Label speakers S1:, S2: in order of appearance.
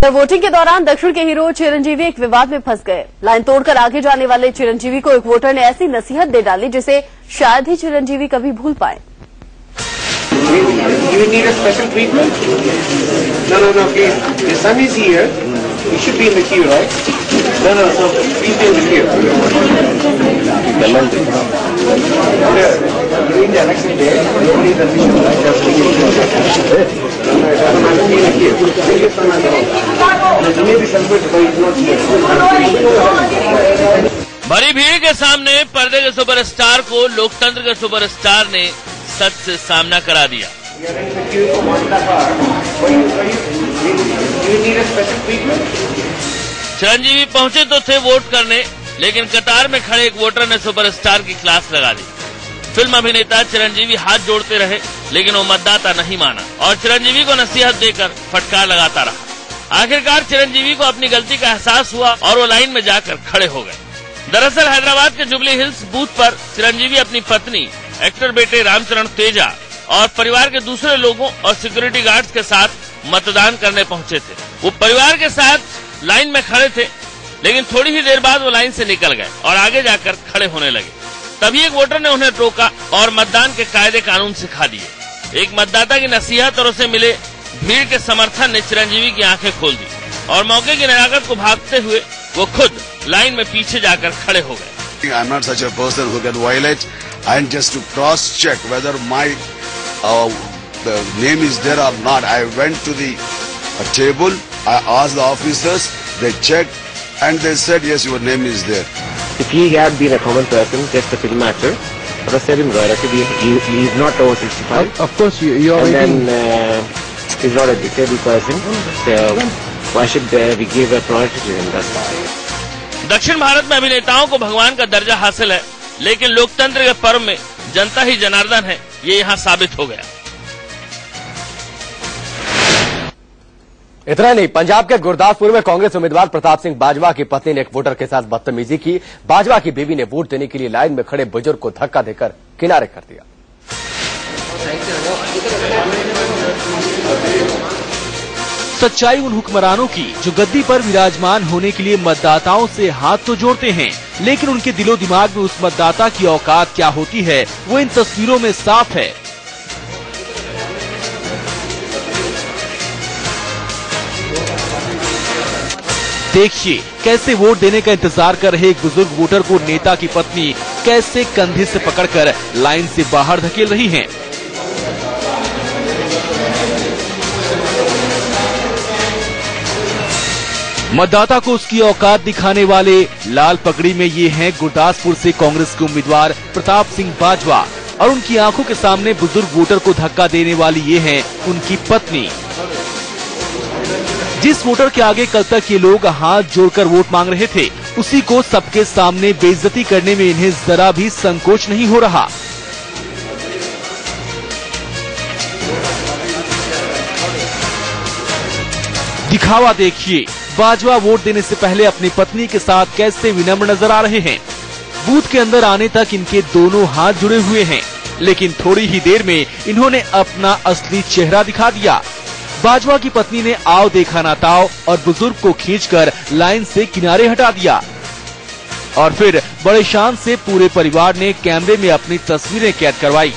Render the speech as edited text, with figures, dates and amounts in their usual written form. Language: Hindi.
S1: वोटिंग के दौरान दक्षिण के हीरो चिरंजीवी एक विवाद में फंस गए। लाइन तोड़कर आगे जाने वाले चिरंजीवी को एक वोटर ने ऐसी नसीहत दे डाली जिसे शायद ही चिरंजीवी कभी भूल पाए।
S2: You need a special treatment? No, please. The son is here. He should be in the queue, right? No, so please be in the queue. During the election day, nobody is official, right? Just be in the queue. Bring your son along. You may be celebrated, but he's not here.
S3: बड़ी भीड़ के सामने पर्दे के सुपरस्टार को लोकतंत्र के सुपरस्टार ने सच से सामना करा दिया। चिरंजीवी पहुंचे तो थे वोट करने, लेकिन कतार में खड़े एक वोटर ने सुपरस्टार की क्लास लगा दी। फिल्म अभिनेता चिरंजीवी हाथ जोड़ते रहे, लेकिन वो मतदाता नहीं माना और चिरंजीवी को नसीहत देकर फटकार लगाता रहा। आखिरकार चिरंजीवी को अपनी गलती का एहसास हुआ और वो लाइन में जाकर खड़े हो गए। दरअसल हैदराबाद के जुबली हिल्स बूथ पर चिरंजीवी अपनी पत्नी, एक्टर बेटे रामचरण तेजा और परिवार के दूसरे लोगों और सिक्योरिटी गार्ड्स के साथ मतदान करने पहुंचे थे। वो परिवार के साथ लाइन में खड़े थे, लेकिन थोड़ी ही देर बाद वो लाइन से निकल गए और आगे जाकर खड़े होने लगे। तभी एक वोटर ने उन्हें रोका और मतदान के कायदे कानून सिखा दिए। एक मतदाता की नसीहत और उसे मिले भीड़ के समर्थन ने चिरंजीवी की आंखें खोल दी और मौके की नजाकत को भागते हुए वो खुद लाइन में पीछे जाकर खड़े हो गए।
S4: I'm not such a person who can violate, and just to cross-check whether my the name is there or not, I went to the table, I asked the officers, they checked, and they said, yes, your name is there.
S5: If he had been a common person, just a film actor, I would have said him right. He is not over 65.
S6: Of course, you are.
S5: And then he's not a disabled person, so why should we give a priority to him? That's why.
S3: दक्षिण भारत में अभिनेताओं को भगवान का दर्जा हासिल है, लेकिन लोकतंत्र के पर्व में जनता ही जनार्दन है, ये यहाँ साबित हो गया।
S7: इतना नहीं, पंजाब के गुरदासपुर में कांग्रेस उम्मीदवार प्रताप सिंह बाजवा की पत्नी ने एक वोटर के साथ बदतमीजी की। बाजवा की बीवी ने वोट देने के लिए लाइन में खड़े बुजुर्ग को धक्का देकर किनारे कर दिया।
S8: सच्चाई उन हुक्मरानों की जो गद्दी पर विराजमान होने के लिए मतदाताओं से हाथ तो जोड़ते हैं, लेकिन उनके दिलो दिमाग में उस मतदाता की औकात क्या होती है वो इन तस्वीरों में साफ है। देखिए कैसे वोट देने का इंतजार कर रहे एक बुजुर्ग वोटर को नेता की पत्नी कैसे कंधे से पकड़कर लाइन से बाहर धकेल रही हैं। मतदाता को उसकी औकात दिखाने वाले लाल पगड़ी में ये हैं गुरदासपुर से कांग्रेस के उम्मीदवार प्रताप सिंह बाजवा और उनकी आंखों के सामने बुजुर्ग वोटर को धक्का देने वाली ये हैं उनकी पत्नी। जिस वोटर के आगे कल तक ये लोग हाथ जोड़कर वोट मांग रहे थे, उसी को सबके सामने बेइज्जती करने में इन्हें जरा भी संकोच नहीं हो रहा। दिखावा देखिए, बाजवा वोट देने से पहले अपनी पत्नी के साथ कैसे विनम्र नजर आ रहे हैं। बूथ के अंदर आने तक इनके दोनों हाथ जुड़े हुए हैं, लेकिन थोड़ी ही देर में इन्होंने अपना असली चेहरा दिखा दिया। बाजवा की पत्नी ने आओ देखा ना ताओ और बुजुर्ग को खींचकर लाइन से किनारे हटा दिया और फिर बड़े शान से पूरे परिवार ने कैमरे में अपनी तस्वीरें कैद करवाई।